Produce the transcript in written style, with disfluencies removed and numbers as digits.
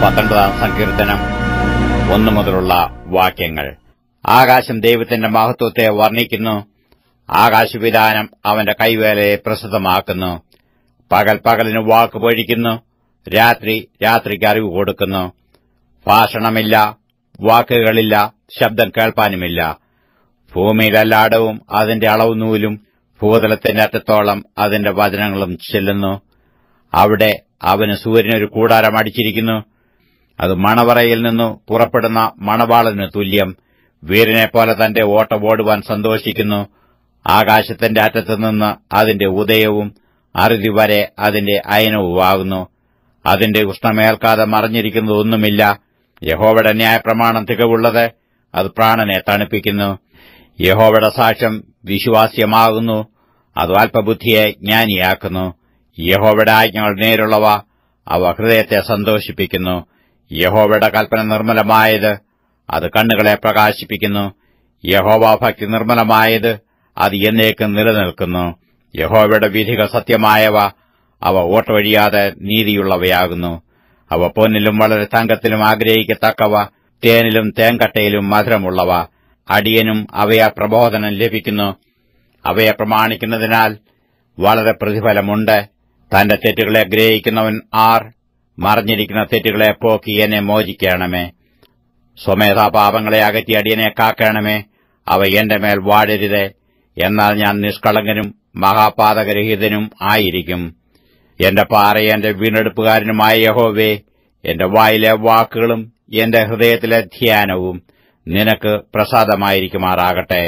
12-ാം സങ്കീർത്തനം 1 മുതലുള്ള വാക്യങ്ങൾ. ആകാശം ദൈവത്തിന്റെ മഹത്വത്തെ വർണ്ണിക്കുന്നു. ആകാശവിധാനം അവന്റെ കൈവേലയെ പ്രസിദ്ധമാക്കുന്നു. പകൽ പകലിന് വാക്ക് പൊഴിക്കുന്നു, രാത്രി രാത്രിക്ക് അറിവ് കൊടുക്കുന്നു. ഭാഷണമില്ല, വാക്കുകളില്ല, ശബ്ദം കേൾപ്പാനുമില്ല. ഭൂമിയിലെല്ലായിടവും അതിന്റെ അളവുനൂലും ഭൂതലത്തിന്റെ അറ്റത്തോളം അതിന്റെ വചനങ്ങളും ചെല്ലുന്നു. അവിടെ അവന് സൂര്യനൊരു കൂടാരം അടിച്ചിരിക്കുന്നു. അത് മണവറയിൽ നിന്നു പുറപ്പെടുന്ന മണവാളനു തുല്യം. വീരനെപ്പോലെ തന്റെ ഓട്ടം ഓടുവാൻ സന്തോഷിക്കുന്നു. ആകാശത്തിന്റെ അറ്റത്തുനിന്ന് അതിന്റെ ഉദയവും അറുതി വരെ അതിന്റെ അയനവുമാകുന്നു. അതിന്റെ ഉഷ്ണമേൽക്കാതെ മറഞ്ഞിരിക്കുന്നതൊന്നുമില്ല. യഹോവയുടെ ന്യായപ്രമാണം തികവുള്ളത്, അത് പ്രാണനെ തണുപ്പിക്കുന്നു. യഹോവയുടെ സാക്ഷ്യം വിശ്വാസ്യമാകുന്നു, അത് അല്പബുദ്ധിയെ ജ്ഞാനിയാക്കുന്നു. യഹോവയുടെ ആജ്ഞകൾ നേരുള്ളവ, അവ ഹൃദയത്തെ സന്തോഷിപ്പിക്കുന്നു. യഹോവയുടെ കൽപ്പന നിർമ്മലമായത്, അത് കണ്ണുകളെ പ്രകാശിപ്പിക്കുന്നു. യഹോവാഭക്തി നിർമ്മലമായത്, അത് എന്നേക്കും നിലനിൽക്കുന്നു. യഹോവയുടെ വിധികൾ സത്യമായവ, അവ ഓട്ടവഴിയാതെ നീതിയുള്ളവയാകുന്നു. അവ പൊന്നിലും വളരെ തങ്കത്തിലും ആഗ്രഹിക്കത്തക്കവ, തേനിലും തേങ്കട്ടയിലും മധുരമുള്ളവ. അടിയനും അവയാൽ പ്രബോധനം ലഭിക്കുന്നു. അവയെ പ്രമാണിക്കുന്നതിനാൽ വളരെ പ്രതിഫലമുണ്ട്. തന്റെ തെറ്റുകളെ ഗ്രഹിക്കുന്നവൻ ആർ? മറഞ്ഞിരിക്കുന്ന തെറ്റുകളെ പോക്കി എന്നെ മോചിക്കണമേ. സ്വമേധാ പാപങ്ങളെ അകറ്റി അടിയനെ കാക്കണമേ. അവ എന്റെ മേൽ വാഴരുതേ. എന്നാൽ ഞാൻ നിഷ്കളങ്കനും മഹാപാതകരഹിതനും ആയിരിക്കും. എന്റെ പാറയും എന്റെ വീണ്ടെടുപ്പുകാരനുമായ യഹോവേ, എന്റെ വായിലെ വാക്കുകളും എന്റെ ഹൃദയത്തിലെ ധ്യാനവും നിനക്ക് പ്രസാദമായിരിക്കുമാറാകട്ടെ.